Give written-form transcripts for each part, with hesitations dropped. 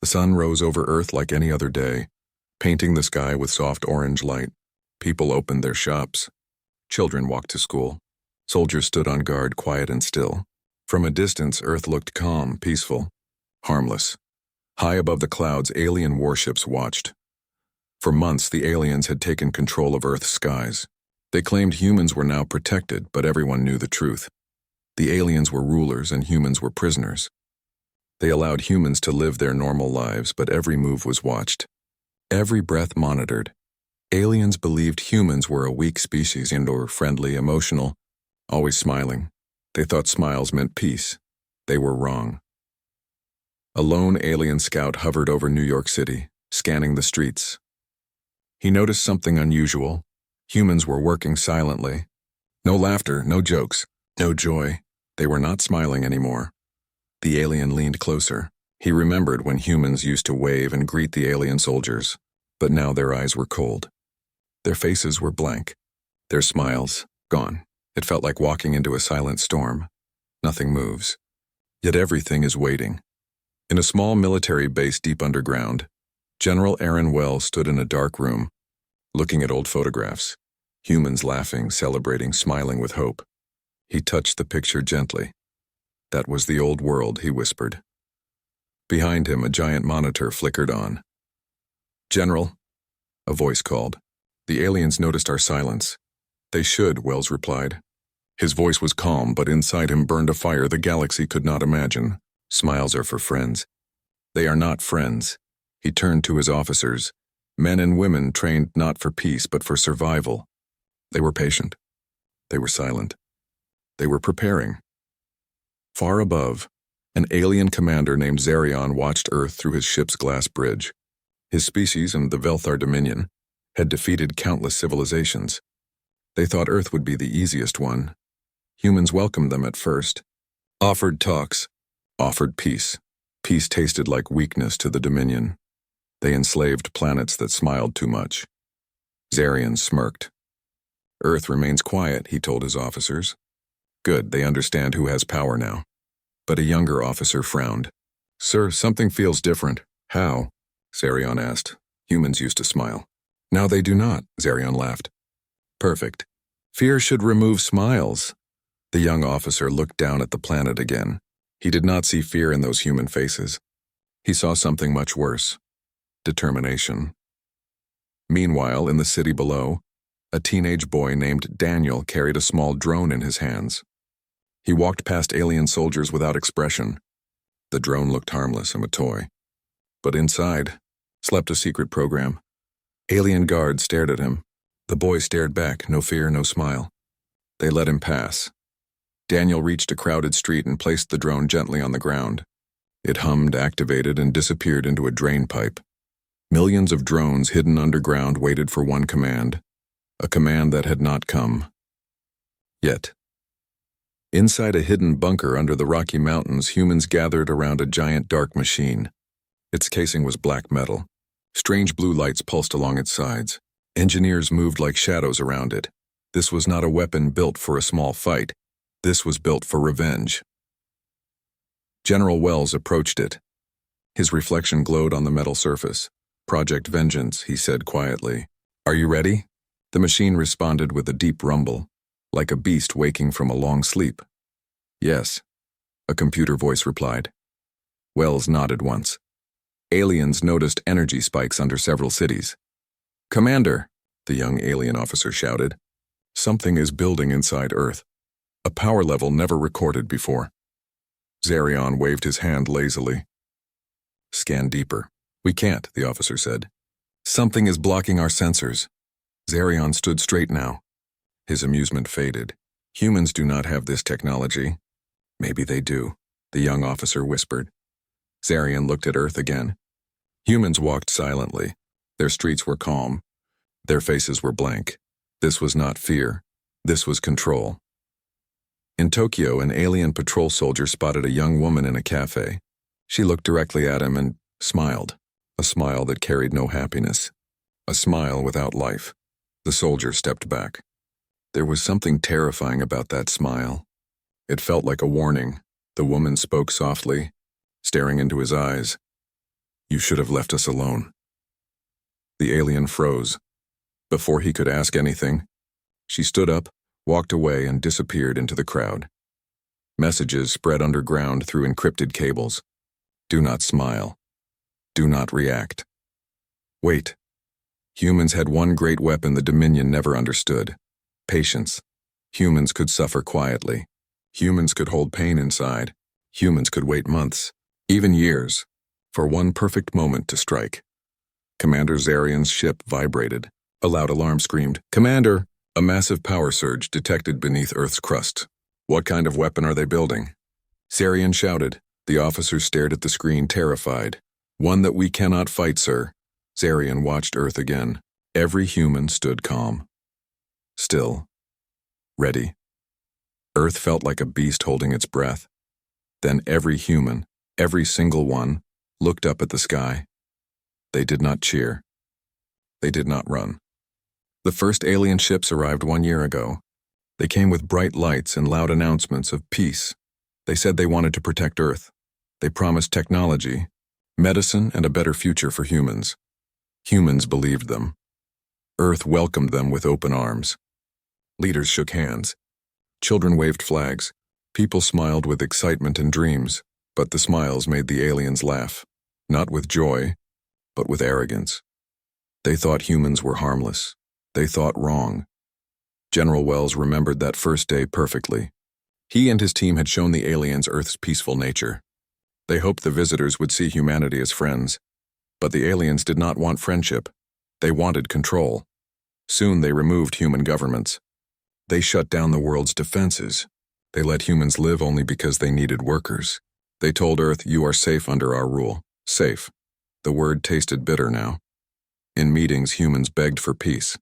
The sun rose over Earth like any other day, painting the sky with soft orange light. People opened their shops. Children walked to school. Soldiers stood on guard, quiet and still. From a distance, Earth looked calm, peaceful, harmless. High above the clouds, alien warships watched. For months, the aliens had taken control of Earth's skies. They claimed humans were now protected, but everyone knew the truth. The aliens were rulers and humans were prisoners. They allowed humans to live their normal lives, but every move was watched. Every breath monitored. Aliens believed humans were a weak species and/or friendly, emotional, always smiling. They thought smiles meant peace. They were wrong. A lone alien scout hovered over New York City, scanning the streets. He noticed something unusual. Humans were working silently. No laughter, no jokes, no joy. They were not smiling anymore. The alien leaned closer. He remembered when humans used to wave and greet the alien soldiers, but now their eyes were cold. Their faces were blank. Their smiles, gone. It felt like walking into a silent storm. Nothing moves. Yet everything is waiting. In a small military base deep underground, General Aaron Wells stood in a dark room, looking at old photographs. Humans laughing, celebrating, smiling with hope. He touched the picture gently. That was the old world, he whispered. Behind him, a giant monitor flickered on. "General," a voice called. "The aliens noticed our silence." "They should," Wells replied. His voice was calm, but inside him burned a fire the galaxy could not imagine. "Smiles are for friends." "They are not friends." He turned to his officers, men and women trained not for peace but for survival. They were patient. They were silent. They were preparing. Far above, an alien commander named Zarion watched Earth through his ship's glass bridge. His species and the Velthar Dominion had defeated countless civilizations. They thought Earth would be the easiest one. Humans welcomed them at first, offered talks, offered peace. Peace tasted like weakness to the Dominion. They enslaved planets that smiled too much. Zarion smirked. "Earth remains quiet," he told his officers. "Good, they understand who has power now." But a younger officer frowned. "Sir, something feels different." "How?" Zarion asked. "Humans used to smile." "Now they do not," Zarion laughed. "Perfect. Fear should remove smiles." The young officer looked down at the planet again. He did not see fear in those human faces. He saw something much worse. Determination. Meanwhile, in the city below, a teenage boy named Daniel carried a small drone in his hands. He walked past alien soldiers without expression. The drone looked harmless and a toy. But inside slept a secret program. Alien guards stared at him. The boy stared back, no fear, no smile. They let him pass. Daniel reached a crowded street and placed the drone gently on the ground. It hummed, activated, and disappeared into a drain pipe. Millions of drones hidden underground waited for one command, a command that had not come. Yet. Inside a hidden bunker under the Rocky Mountains, humans gathered around a giant dark machine. Its casing was black metal. Strange blue lights pulsed along its sides. Engineers moved like shadows around it. This was not a weapon built for a small fight. This was built for revenge. General Wells approached it. His reflection glowed on the metal surface. "Project Vengeance," he said quietly. "Are you ready?" The machine responded with a deep rumble, like a beast waking from a long sleep. "Yes," a computer voice replied. Wells nodded once. Aliens noticed energy spikes under several cities. "Commander," the young alien officer shouted, "something is building inside Earth. A power level never recorded before." Zarion waved his hand lazily. "Scan deeper." "We can't," the officer said. "Something is blocking our sensors." Zarion stood straight now. His amusement faded. "Humans do not have this technology." "Maybe they do," the young officer whispered. Zarion looked at Earth again. Humans walked silently. Their streets were calm. Their faces were blank. This was not fear. This was control. In Tokyo, an alien patrol soldier spotted a young woman in a cafe. She looked directly at him and smiled. A smile that carried no happiness. A smile without life. The soldier stepped back. There was something terrifying about that smile. It felt like a warning. The woman spoke softly, staring into his eyes. "You should have left us alone." The alien froze. Before he could ask anything, she stood up, walked away, and disappeared into the crowd. Messages spread underground through encrypted cables. Do not smile. Do not react. Wait. Humans had one great weapon the Dominion never understood: patience. Humans could suffer quietly. Humans could hold pain inside. Humans could wait months, even years, for one perfect moment to strike. Commander Zarian's ship vibrated. A loud alarm screamed, "Commander!" A massive power surge detected beneath Earth's crust. "What kind of weapon are they building?" Zarian shouted. The officers stared at the screen, terrified. "One that we cannot fight, sir." Zarian watched Earth again. Every human stood calm. Still. Ready. Earth felt like a beast holding its breath. Then every human, every single one, looked up at the sky. They did not cheer. They did not run. The first alien ships arrived 1 year ago. They came with bright lights and loud announcements of peace. They said they wanted to protect Earth. They promised technology, medicine, and a better future for humans. Humans believed them. Earth welcomed them with open arms. Leaders shook hands. Children waved flags. People smiled with excitement and dreams, but the smiles made the aliens laugh, not with joy, but with arrogance. They thought humans were harmless. They thought wrong. General Wells remembered that first day perfectly. He and his team had shown the aliens Earth's peaceful nature. They hoped the visitors would see humanity as friends. But the aliens did not want friendship. They wanted control. Soon they removed human governments. They shut down the world's defenses. They let humans live only because they needed workers. They told Earth, "You are safe under our rule." Safe. The word tasted bitter now. In meetings, humans begged for peace.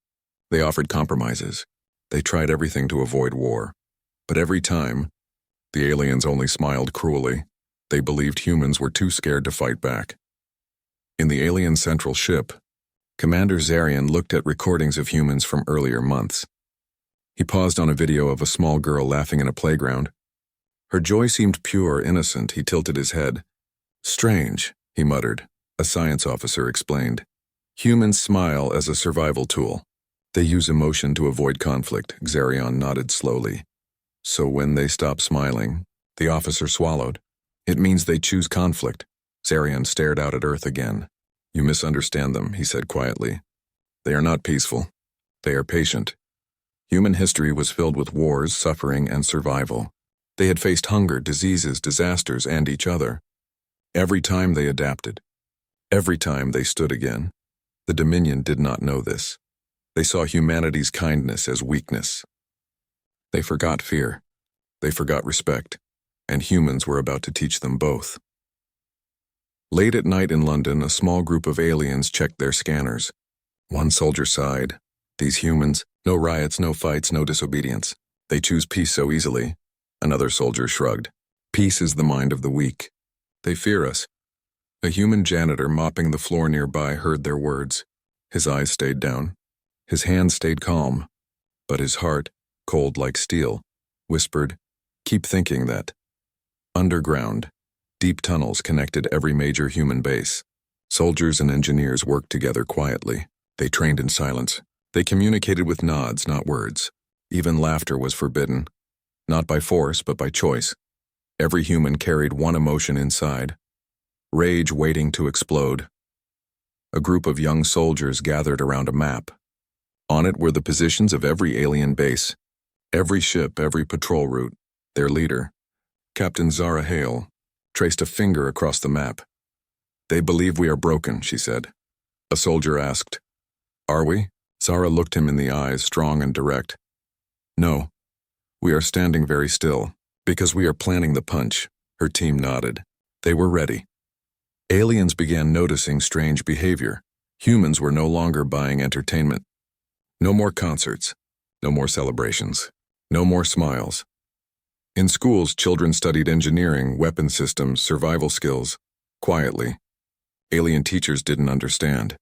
They offered compromises. They tried everything to avoid war. But every time, the aliens only smiled cruelly. They believed humans were too scared to fight back. In the alien central ship, Commander Zarian looked at recordings of humans from earlier months. He paused on a video of a small girl laughing in a playground. Her joy seemed pure, innocent. He tilted his head. "Strange," he muttered. A science officer explained. "Humans smile as a survival tool. They use emotion to avoid conflict." Zarian nodded slowly. "So when they stop smiling," the officer swallowed, "it means they choose conflict." Zarian stared out at Earth again. "You misunderstand them," he said quietly. "They are not peaceful. They are patient. Human history was filled with wars, suffering, and survival. They had faced hunger, diseases, disasters, and each other. Every time they adapted. Every time they stood again. The Dominion did not know this. They saw humanity's kindness as weakness. They forgot fear. They forgot respect. And humans were about to teach them both. Late at night in London, a small group of aliens checked their scanners. One soldier sighed. "These humans, no riots, no fights, no disobedience. They choose peace so easily." Another soldier shrugged. "Peace is the mind of the weak. They fear us." A human janitor mopping the floor nearby heard their words. His eyes stayed down. His hands stayed calm. But his heart, cold like steel, whispered, "Keep thinking that." Underground, deep tunnels connected every major human base. Soldiers and engineers worked together quietly. They trained in silence. They communicated with nods, not words. Even laughter was forbidden. Not by force, but by choice. Every human carried one emotion inside. Rage waiting to explode. A group of young soldiers gathered around a map. On it were the positions of every alien base. Every ship, every patrol route. Their leader, Captain Zara Hale, traced a finger across the map. "They believe we are broken," she said. A soldier asked, "Are we?" Zara looked him in the eyes, strong and direct. "No. We are standing very still, because we are planning the punch." Her team nodded. They were ready. Aliens began noticing strange behavior. Humans were no longer buying entertainment. No more concerts. No more celebrations. No more smiles. In schools, children studied engineering, weapon systems, survival skills, quietly. Alien teachers didn't understand.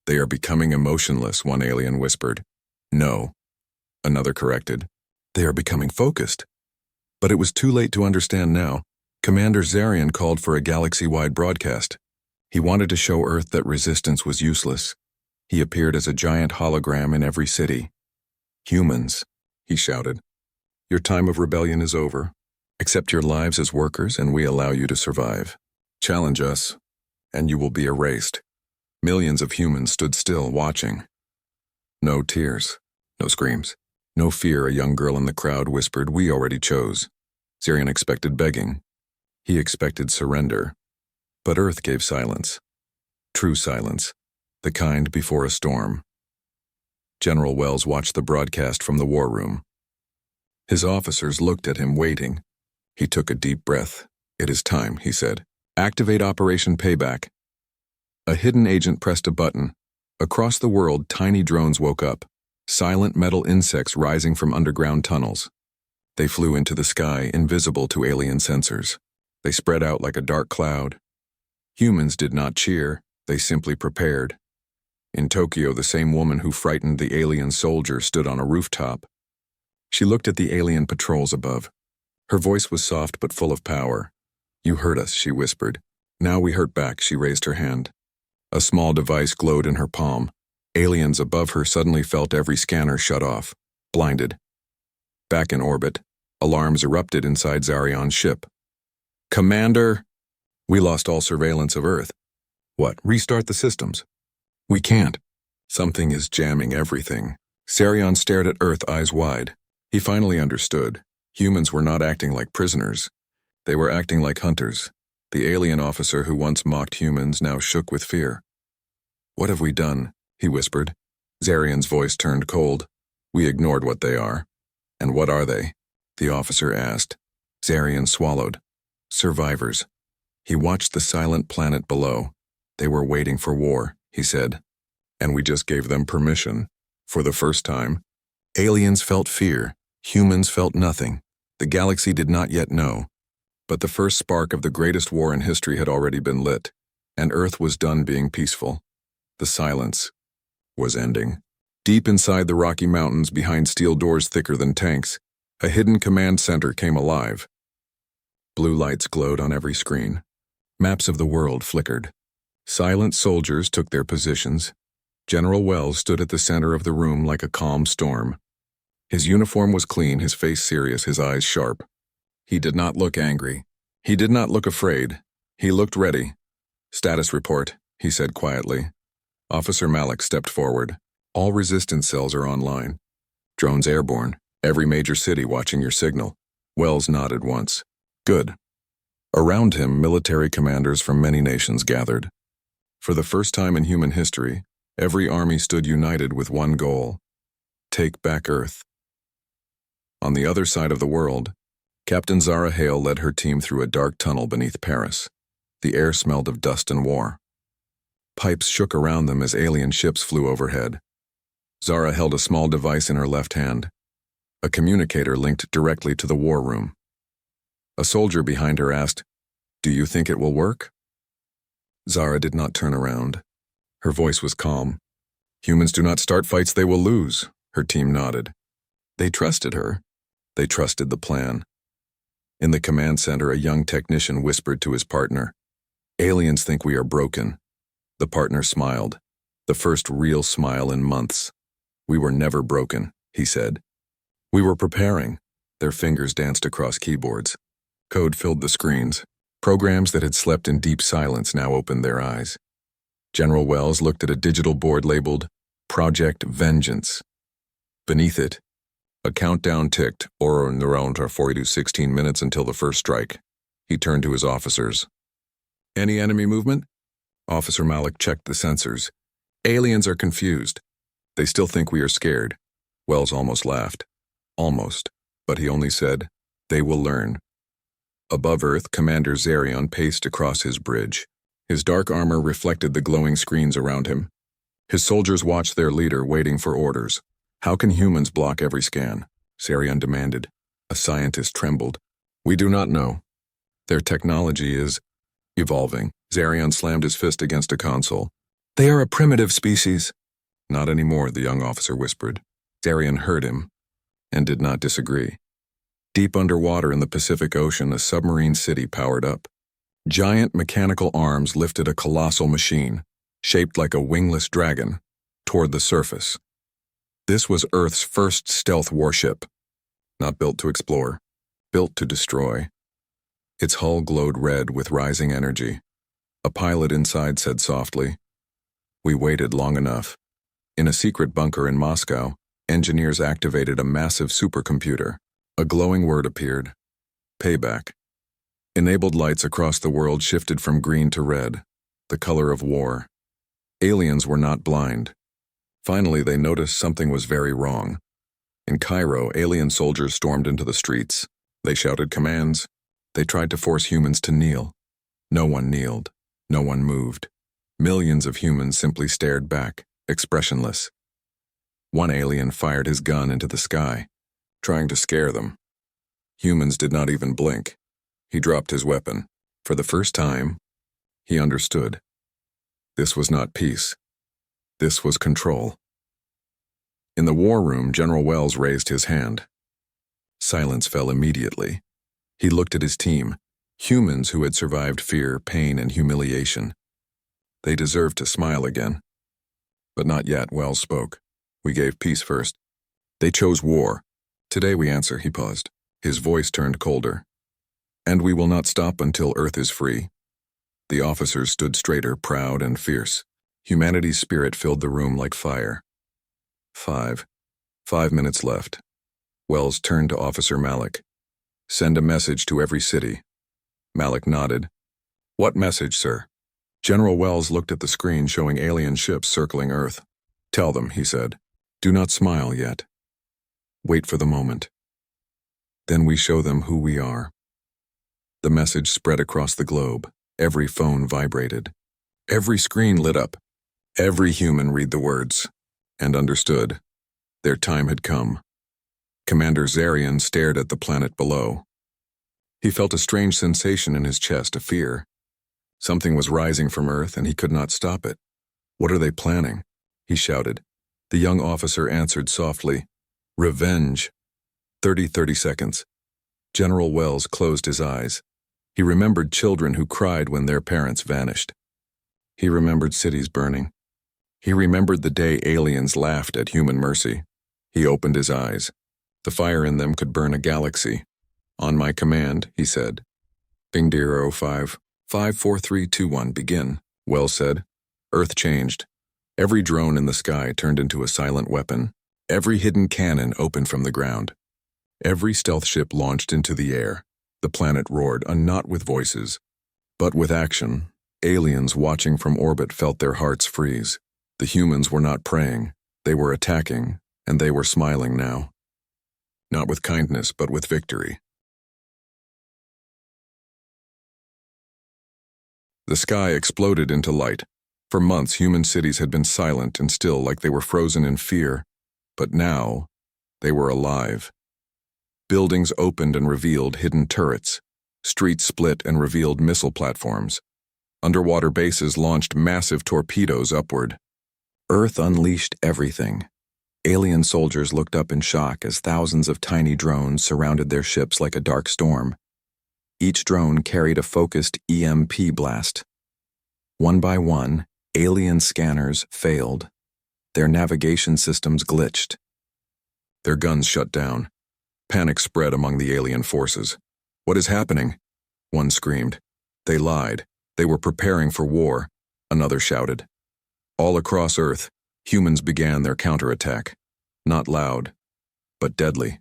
"They are becoming emotionless," one alien whispered. "No," another corrected. "They are becoming focused." But it was too late to understand now. Commander Zarian called for a galaxy-wide broadcast. He wanted to show Earth that resistance was useless. He appeared as a giant hologram in every city. "Humans," he shouted, "your time of rebellion is over. Accept your lives as workers and we allow you to survive. Challenge us, and you will be erased." Millions of humans stood still, watching. No tears, no screams, no fear. A young girl in the crowd whispered, "We already chose." Zarian expected begging. He expected surrender. But Earth gave silence. True silence, the kind before a storm. General Wells watched the broadcast from the war room. His officers looked at him, waiting. He took a deep breath. "It is time," he said. "Activate Operation Payback." A hidden agent pressed a button. Across the world, tiny drones woke up, silent metal insects rising from underground tunnels. They flew into the sky, invisible to alien sensors. They spread out like a dark cloud. Humans did not cheer, they simply prepared. In Tokyo, the same woman who frightened the alien soldier stood on a rooftop. She looked at the alien patrols above. Her voice was soft but full of power. "You hurt us," she whispered. "Now we hurt back." She raised her hand. A small device glowed in her palm. Aliens above her suddenly felt every scanner shut off, blinded. Back in orbit, alarms erupted inside Zarian's ship. "Commander, we lost all surveillance of Earth." "What? Restart the systems." "We can't. Something is jamming everything." Zarian stared at Earth, eyes wide. He finally understood. Humans were not acting like prisoners. They were acting like hunters. The alien officer who once mocked humans now shook with fear. "What have we done?" he whispered. Zarian's voice turned cold. "We ignored what they are." "And what are they?" the officer asked. Zarian swallowed. "Survivors." He watched the silent planet below. "They were waiting for war," he said. "And we just gave them permission." For the first time, aliens felt fear. Humans felt nothing. The galaxy did not yet know. But the first spark of the greatest war in history had already been lit, and Earth was done being peaceful. The silence was ending. Deep inside the Rocky Mountains, behind steel doors thicker than tanks, a hidden command center came alive. Blue lights glowed on every screen. Maps of the world flickered. Silent soldiers took their positions. General Wells stood at the center of the room like a calm storm. His uniform was clean, his face serious, his eyes sharp. He did not look angry. He did not look afraid. He looked ready. "Status report," he said quietly. Officer Malik stepped forward. "All resistance cells are online. Drones airborne. Every major city watching your signal." Wells nodded once. "Good." Around him, military commanders from many nations gathered. For the first time in human history, every army stood united with one goal: take back Earth. On the other side of the world, Captain Zara Hale led her team through a dark tunnel beneath Paris. The air smelled of dust and war. Pipes shook around them as alien ships flew overhead. Zara held a small device in her left hand. A communicator linked directly to the war room. A soldier behind her asked, "Do you think it will work?" Zara did not turn around. Her voice was calm. "Humans do not start fights they will lose." Her team nodded. They trusted her. They trusted the plan. In the command center, a young technician whispered to his partner, "Aliens think we are broken." The partner smiled, the first real smile in months. "We were never broken," he said. "We were preparing." Their fingers danced across keyboards. Code filled the screens. Programs that had slept in deep silence now opened their eyes. General Wells looked at a digital board labeled Project Vengeance. Beneath it, a countdown ticked, or around 40 to 16 minutes until the first strike. He turned to his officers. "Any enemy movement?" Officer Malik checked the sensors. "Aliens are confused. They still think we are scared." Wells almost laughed. Almost. But he only said, "They will learn." Above Earth, Commander Zarian paced across his bridge. His dark armor reflected the glowing screens around him. His soldiers watched their leader, waiting for orders. "How can humans block every scan?" Zarian demanded. A scientist trembled. "We do not know. Their technology is evolving." Zarian slammed his fist against a console. "They are a primitive species." "Not anymore," the young officer whispered. Zarian heard him and did not disagree. Deep underwater in the Pacific Ocean, a submarine city powered up. Giant mechanical arms lifted a colossal machine, shaped like a wingless dragon, toward the surface. This was Earth's first stealth warship, not built to explore, built to destroy. Its hull glowed red with rising energy. A pilot inside said softly, "We waited long enough." In a secret bunker in Moscow, engineers activated a massive supercomputer. A glowing word appeared: payback. Enabled lights across the world shifted from green to red, the color of war. Aliens were not blind. Finally, they noticed something was very wrong. In Cairo, alien soldiers stormed into the streets. They shouted commands. They tried to force humans to kneel. No one kneeled. No one moved. Millions of humans simply stared back, expressionless. One alien fired his gun into the sky, trying to scare them. Humans did not even blink. He dropped his weapon. For the first time, he understood. This was not peace. This was control. In the war room, General Wells raised his hand. Silence fell immediately. He looked at his team, humans who had survived fear, pain, and humiliation. They deserved to smile again. But not yet, Wells spoke. We gave peace first. They chose war. Today we answer, he paused. His voice turned colder. And we will not stop until Earth is free. The officers stood straighter, proud and fierce. Humanity's spirit filled the room like fire. 5 minutes left. Wells turned to Officer Malik. Send a message to every city. Malik nodded. What message, sir? General Wells looked at the screen showing alien ships circling Earth. Tell them, he said. Do not smile yet. Wait for the moment. Then we show them who we are. The message spread across the globe. Every phone vibrated. Every screen lit up. Every human read the words and understood. Their time had come. Commander Zarian stared at the planet below. He felt a strange sensation in his chest, a fear. Something was rising from Earth and he could not stop it. What are they planning? He shouted. The young officer answered softly, Revenge. 30 seconds. General Wells closed his eyes. He remembered children who cried when their parents vanished. He remembered cities burning. He remembered the day aliens laughed at human mercy. He opened his eyes. The fire in them could burn a galaxy. On my command, he said. Ping Deer 05, 54321, begin, Wells said. Earth changed. Every drone in the sky turned into a silent weapon. Every hidden cannon opened from the ground. Every stealth ship launched into the air. The planet roared, not with voices, but with action. Aliens watching from orbit felt their hearts freeze. The humans were not praying. They were attacking, and they were smiling now. Not with kindness, but with victory. The sky exploded into light. For months, human cities had been silent and still, like they were frozen in fear. But now, they were alive. Buildings opened and revealed hidden turrets. Streets split and revealed missile platforms. Underwater bases launched massive torpedoes upward. Earth unleashed everything. Alien soldiers looked up in shock as thousands of tiny drones surrounded their ships like a dark storm. Each drone carried a focused EMP blast. One by one, alien scanners failed. Their navigation systems glitched. Their guns shut down. Panic spread among the alien forces. What is happening? One screamed. They lied. They were preparing for war, another shouted. All across Earth, humans began their counterattack. Not loud, but deadly.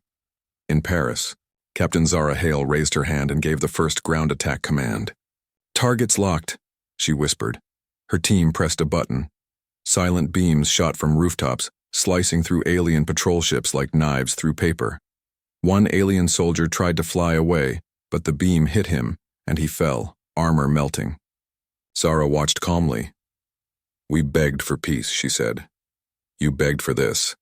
In Paris, Captain Zara Hale raised her hand and gave the first ground attack command. Targets locked, she whispered. Her team pressed a button. Silent beams shot from rooftops, slicing through alien patrol ships like knives through paper. One alien soldier tried to fly away, but the beam hit him, and he fell, armor melting. Zara watched calmly. We begged for peace, she said. You begged for this.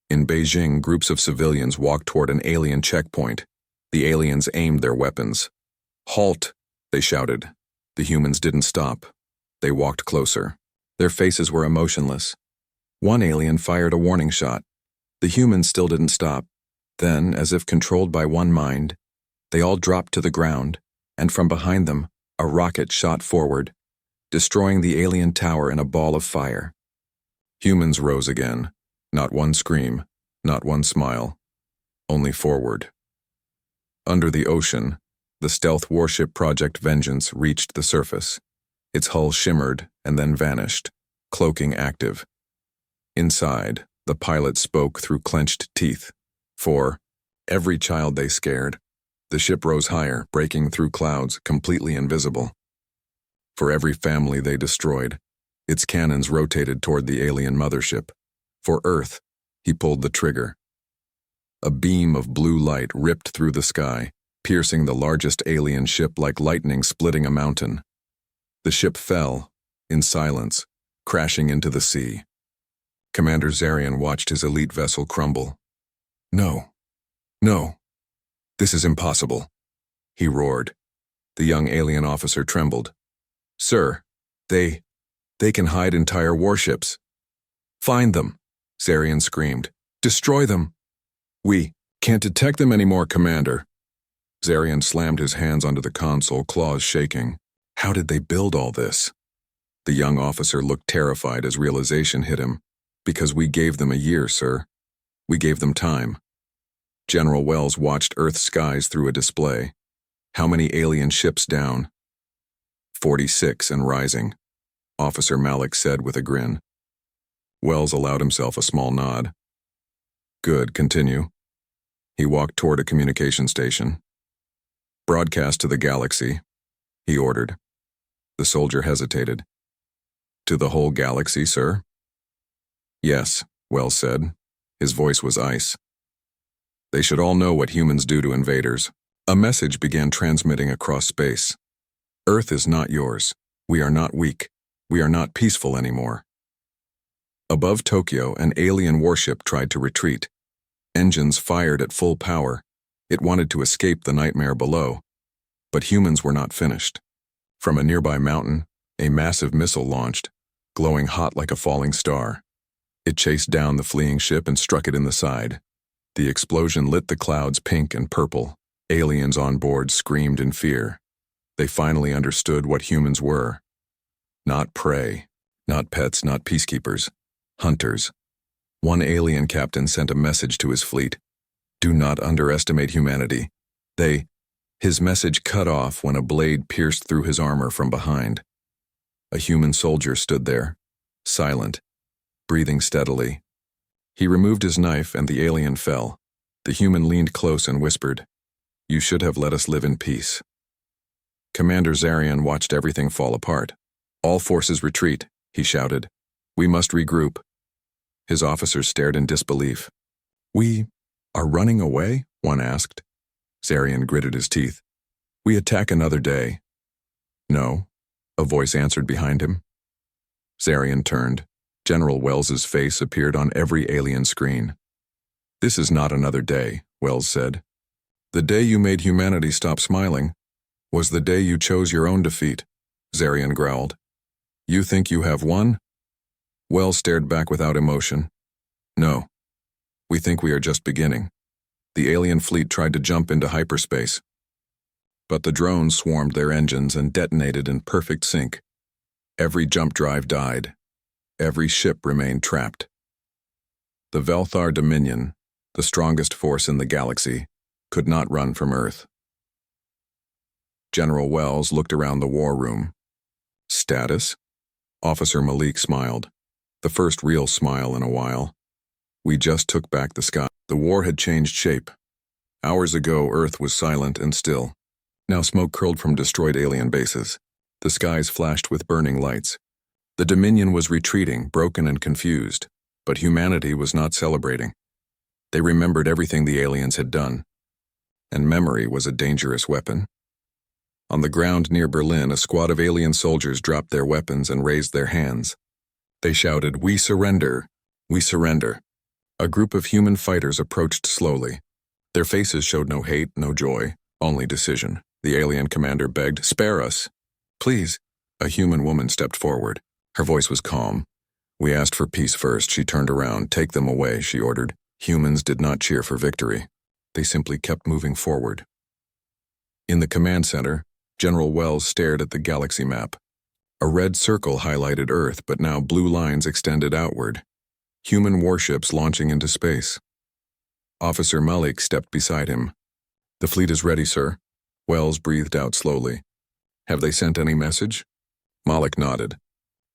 In Beijing, groups of civilians walked toward an alien checkpoint. The aliens aimed their weapons. Halt, they shouted. The humans didn't stop. They walked closer. Their faces were emotionless. One alien fired a warning shot. The humans still didn't stop. Then, as if controlled by one mind, they all dropped to the ground, and from behind them, A rocket shot forward, destroying the alien tower in a ball of fire. Humans rose again. Not one scream, not one smile. Only forward. Under the ocean, the stealth warship Project Vengeance reached the surface. Its hull shimmered and then vanished, cloaking active. Inside, the pilot spoke through clenched teeth. For every child they scared, the ship rose higher, breaking through clouds, completely invisible. For every family they destroyed, its cannons rotated toward the alien mothership. For Earth, he pulled the trigger. A beam of blue light ripped through the sky, piercing the largest alien ship like lightning splitting a mountain. The ship fell, in silence, crashing into the sea. Commander Zarian watched his elite vessel crumble. No. No. This is impossible, he roared. The young alien officer trembled. Sir, they can hide entire warships. Find them, Zarian screamed. Destroy them. We can't detect them anymore, Commander. Zarian slammed his hands onto the console, claws shaking. How did they build all this? The young officer looked terrified as realization hit him. Because we gave them a year, sir. We gave them time. General Wells watched Earth's skies through a display. How many alien ships down? 46 and rising, Officer Malik said with a grin. Wells allowed himself a small nod. Good, continue. He walked toward a communication station. Broadcast to the galaxy, he ordered. The soldier hesitated. To the whole galaxy, sir? Yes, Wells said. His voice was ice. They should all know what humans do to invaders. A message began transmitting across space. Earth is not yours. We are not weak. We are not peaceful anymore. Above Tokyo, an alien warship tried to retreat. Engines fired at full power. It wanted to escape the nightmare below. But humans were not finished. From a nearby mountain, a massive missile launched, glowing hot like a falling star. It chased down the fleeing ship and struck it in the side. The explosion lit the clouds pink and purple. Aliens on board screamed in fear. They finally understood what humans were. Not prey, not pets, not peacekeepers. Hunters. One alien captain sent a message to his fleet. Do not underestimate humanity. His message cut off when a blade pierced through his armor from behind. A human soldier stood there, silent, breathing steadily. He removed his knife and the alien fell. The human leaned close and whispered, You should have let us live in peace. Commander Zarian watched everything fall apart. All forces retreat, he shouted. We must regroup. His officers stared in disbelief. We are running away? One asked. Zarian gritted his teeth. We attack another day. No, a voice answered behind him. Zarian turned. General Wells's face appeared on every alien screen. This is not another day, Wells said. The day you made humanity stop smiling was the day you chose your own defeat, Zarian growled. You think you have won? Wells stared back without emotion. No. We think we are just beginning. The alien fleet tried to jump into hyperspace. But the drones swarmed their engines and detonated in perfect sync. Every jump drive died. Every ship remained trapped. The Velthar Dominion, the strongest force in the galaxy, could not run from Earth. General Wells looked around the war room. Status? Officer Malik smiled. The first real smile in a while. We just took back the sky. The war had changed shape. Hours ago, Earth was silent and still. Now smoke curled from destroyed alien bases. The skies flashed with burning lights. The Dominion was retreating, broken and confused, but humanity was not celebrating. They remembered everything the aliens had done. And memory was a dangerous weapon. On the ground near Berlin, a squad of alien soldiers dropped their weapons and raised their hands. They shouted, "We surrender! We surrender!" A group of human fighters approached slowly. Their faces showed no hate, no joy, only decision. The alien commander begged, "Spare us! Please!" A human woman stepped forward. Her voice was calm. "We asked for peace first." She turned around. "Take them away," she ordered. Humans did not cheer for victory. They simply kept moving forward. In the command center, General Wells stared at the galaxy map. A red circle highlighted Earth, but now blue lines extended outward. Human warships launching into space. Officer Malik stepped beside him. "The fleet is ready, sir." Wells breathed out slowly. "Have they sent any message?" Malik nodded.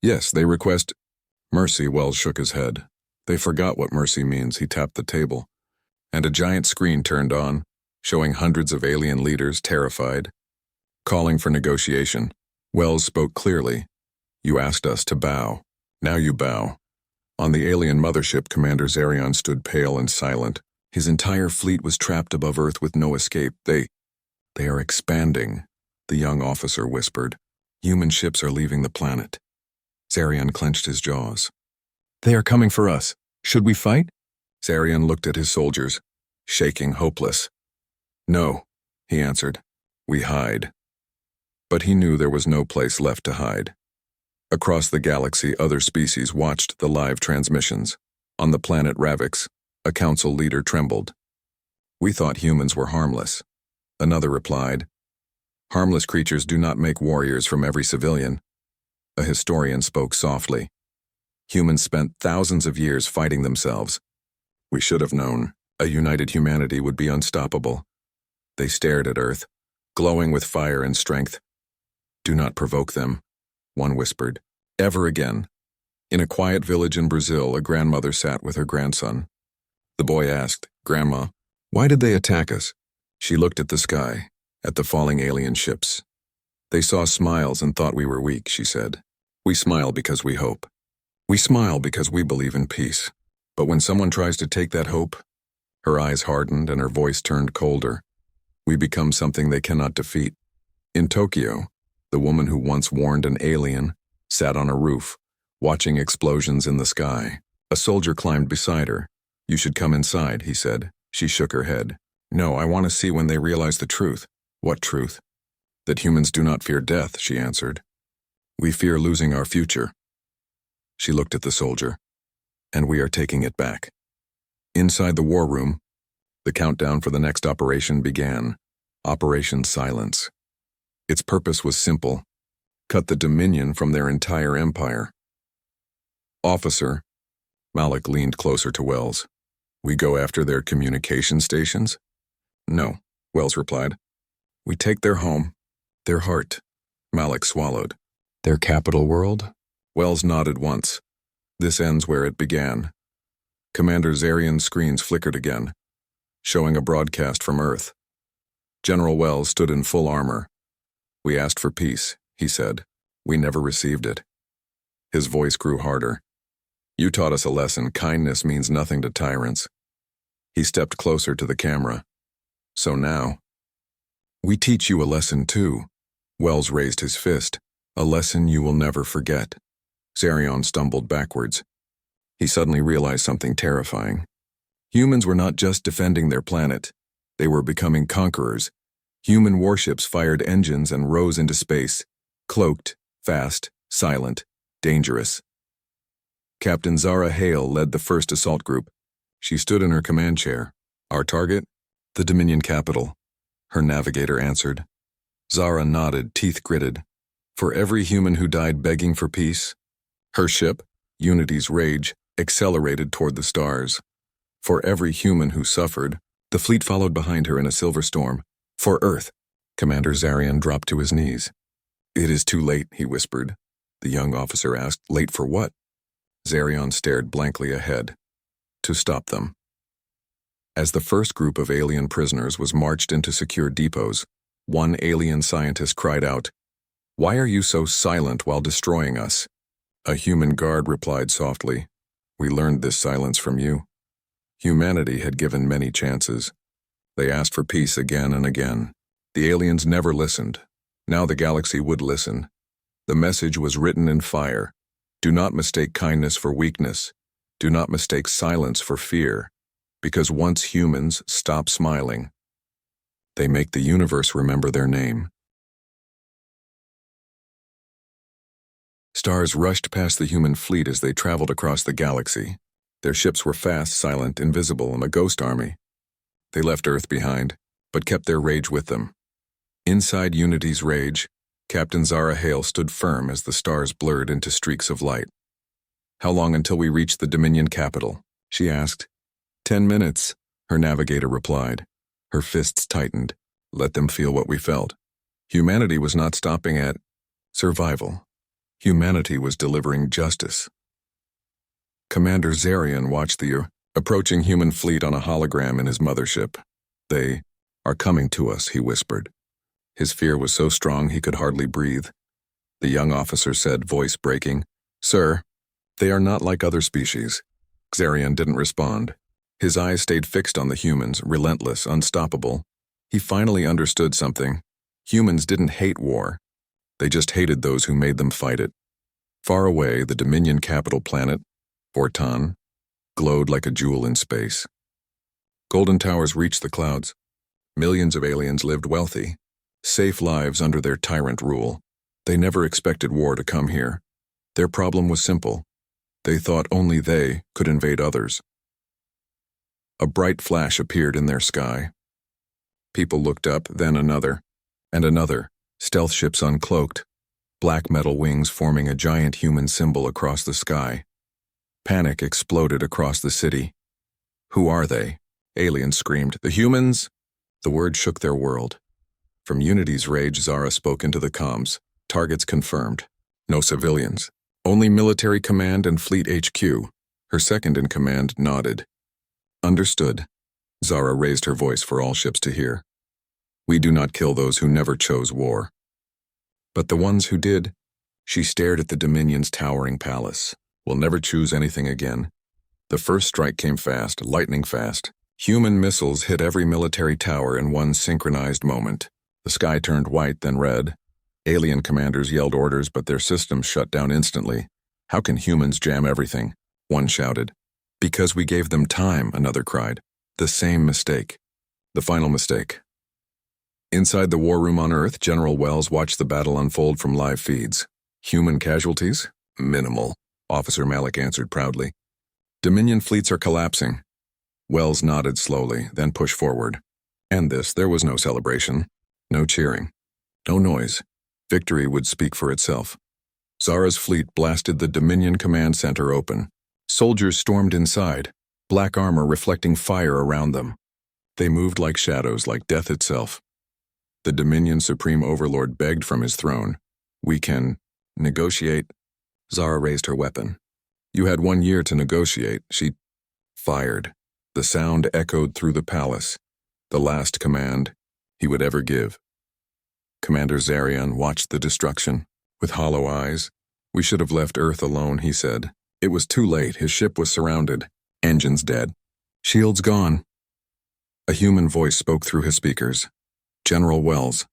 "Yes, they request—" Mercy. Wells shook his head. "They forgot what mercy means." He tapped the table. And a giant screen turned on, showing hundreds of alien leaders terrified, calling for negotiation. Wells spoke clearly. "You asked us to bow. Now you bow." On the alien mothership, Commander Zarion stood pale and silent. His entire fleet was trapped above Earth with no escape. They are expanding," the young officer whispered. "Human ships are leaving the planet." Zarion clenched his jaws. "They are coming for us. Should we fight?" Zarion looked at his soldiers, shaking, hopeless. "No," he answered. "We hide." But he knew there was no place left to hide. Across the galaxy, other species watched the live transmissions. On the planet Ravix, a council leader trembled. "We thought humans were harmless." Another replied, "Harmless creatures do not make warriors from every civilian." A historian spoke softly. "Humans spent thousands of years fighting themselves. We should have known. A united humanity would be unstoppable." They stared at Earth, glowing with fire and strength. "Do not provoke them," one whispered. "Ever again." In a quiet village in Brazil, a grandmother sat with her grandson. The boy asked, "Grandma, why did they attack us?" She looked at the sky, at the falling alien ships. "They saw smiles and thought we were weak," she said. "We smile because we hope. We smile because we believe in peace. But when someone tries to take that hope," her eyes hardened and her voice turned colder, "we become something they cannot defeat." In Tokyo, the woman who once warned an alien sat on a roof, watching explosions in the sky. A soldier climbed beside her. "You should come inside," he said. She shook her head. "No, I want to see when they realize the truth." "What truth?" "That humans do not fear death," she answered. "We fear losing our future." She looked at the soldier. "And we are taking it back." Inside the war room, the countdown for the next operation began. Operation Silence. Its purpose was simple: cut the Dominion from their entire empire. "Officer," Malik leaned closer to Wells, "we go after their communication stations?" "No," Wells replied. "We take their home, their heart." Malik swallowed. "Their capital world?" Wells nodded once. "This ends where it began." Commander Zarion's screens flickered again, showing a broadcast from Earth. General Wells stood in full armor. "We asked for peace," he said. "We never received it." His voice grew harder. "You taught us a lesson. Kindness means nothing to tyrants." He stepped closer to the camera. "So now, we teach you a lesson too." Wells raised his fist. "A lesson you will never forget." Zarion stumbled backwards. He suddenly realized something terrifying. Humans were not just defending their planet. They were becoming conquerors. Human warships fired engines and rose into space, cloaked, fast, silent, dangerous. Captain Zara Hale led the first assault group. She stood in her command chair. "Our target?" "The Dominion capital," her navigator answered. Zara nodded, teeth gritted. "For every human who died begging for peace?" Her ship, Unity's Rage, accelerated toward the stars. "For every human who suffered," the fleet followed behind her in a silver storm. "For Earth." Commander Zarion dropped to his knees. "It is too late," he whispered. The young officer asked, "Late for what?" Zarion stared blankly ahead. "To stop them." As the first group of alien prisoners was marched into secure depots, one alien scientist cried out, "Why are you so silent while destroying us?" A human guard replied softly, "We learned this silence from you." Humanity had given many chances. They asked for peace again and again. The aliens never listened. Now the galaxy would listen. The message was written in fire. Do not mistake kindness for weakness. Do not mistake silence for fear. Because once humans stop smiling, they make the universe remember their name. Stars rushed past the human fleet as they traveled across the galaxy. Their ships were fast, silent, invisible, and a ghost army. They left Earth behind, but kept their rage with them. Inside Unity's rage, Captain Zara Hale stood firm as the stars blurred into streaks of light. "How long until we reach the Dominion capital?" she asked. 10 minutes, her navigator replied. Her fists tightened. Let them feel what we felt. Humanity was not stopping at survival. Humanity was delivering justice. Commander Zarian watched the approaching human fleet on a hologram in his mothership. "They are coming to us," he whispered. His fear was so strong he could hardly breathe. The young officer said, voice breaking, "Sir, they are not like other species." Zarian didn't respond. His eyes stayed fixed on the humans, relentless, unstoppable. He finally understood something. Humans didn't hate war. They just hated those who made them fight it. Far away, the Dominion capital planet, Vortan, glowed like a jewel in space. Golden towers reached the clouds. Millions of aliens lived wealthy, safe lives under their tyrant rule. They never expected war to come here. Their problem was simple. They thought only they could invade others. A bright flash appeared in their sky. People looked up, then another, and another, stealth ships uncloaked, black metal wings forming a giant human symbol across the sky. Panic exploded across the city. "Who are they?" Aliens screamed. "The humans?" The word shook their world. From Unity's rage, Zara spoke into the comms. Targets confirmed. No civilians. Only military command and fleet HQ. Her second-in-command nodded. "Understood." Zara raised her voice for all ships to hear. "We do not kill those who never chose war. But the ones who did," she stared at the Dominion's towering palace, "will never choose anything again." The first strike came fast, lightning fast. Human missiles hit every military tower in one synchronized moment. The sky turned white, then red. Alien commanders yelled orders, but their systems shut down instantly. "How can humans jam everything?" one shouted. "Because we gave them time," another cried. The same mistake. The final mistake. Inside the war room on Earth, General Wells watched the battle unfold from live feeds. "Human casualties? Minimal," Officer Malik answered proudly. "Dominion fleets are collapsing." Wells nodded slowly, then pushed forward. And this, there was no celebration, no cheering, no noise. Victory would speak for itself. Zara's fleet blasted the Dominion command center open. Soldiers stormed inside, black armor reflecting fire around them. They moved like shadows, like death itself. The Dominion Supreme Overlord begged from his throne. "We can negotiate." Zara raised her weapon. "You had 1 year to negotiate." She fired. The sound echoed through the palace. The last command he would ever give. Commander Zarian watched the destruction. With hollow eyes, "We should have left Earth alone," he said. It was too late. His ship was surrounded. Engines dead. Shields gone. A human voice spoke through his speakers. "General Wells,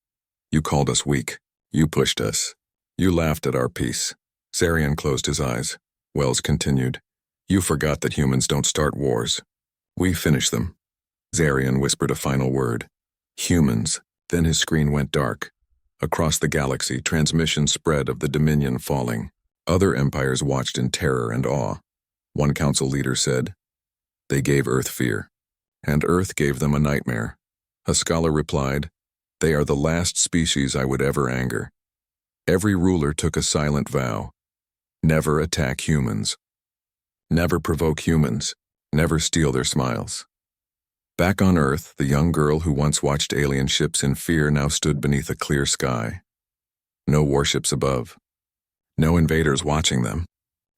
you called us weak. You pushed us. You laughed at our peace." Zarian closed his eyes. Wells continued. "You forgot that humans don't start wars. We finish them." Zarian whispered a final word. "Humans." Then his screen went dark. Across the galaxy, transmission spread of the Dominion falling. Other empires watched in terror and awe. One council leader said, "They gave Earth fear, and Earth gave them a nightmare." A scholar replied, "They are the last species I would ever anger." Every ruler took a silent vow. Never attack humans. Never provoke humans. Never steal their smiles. Back on Earth, the young girl who once watched alien ships in fear now stood beneath a clear sky. No warships above. No invaders watching them.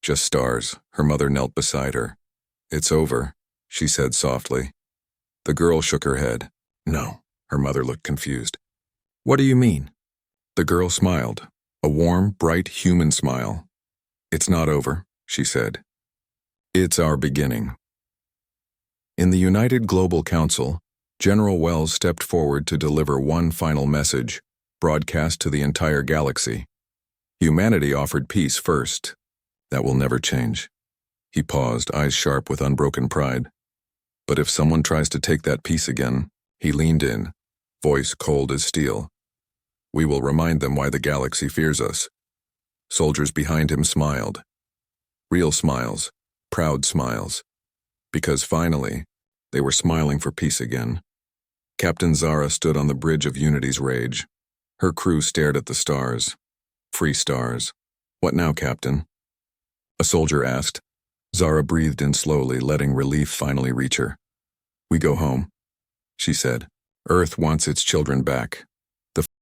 Just stars. Her mother knelt beside her. "It's over," she said softly. The girl shook her head. "No." Her mother looked confused. "What do you mean?" The girl smiled. A warm, bright human smile. "It's not over," she said. "It's our beginning." In the United Global Council, General Wells stepped forward to deliver one final message, broadcast to the entire galaxy. Humanity offered peace first. That will never change. He paused, eyes sharp with unbroken pride. But if someone tries to take that peace again, he leaned in, voice cold as steel. "We will remind them why the galaxy fears us." Soldiers behind him smiled. Real smiles, proud smiles. Because finally, they were smiling for peace again. Captain Zara stood on the bridge of Unity's rage. Her crew stared at the stars. Free stars. What now, Captain? A soldier asked. Zara breathed in slowly, letting relief finally reach her. We go home, she said. Earth wants its children back.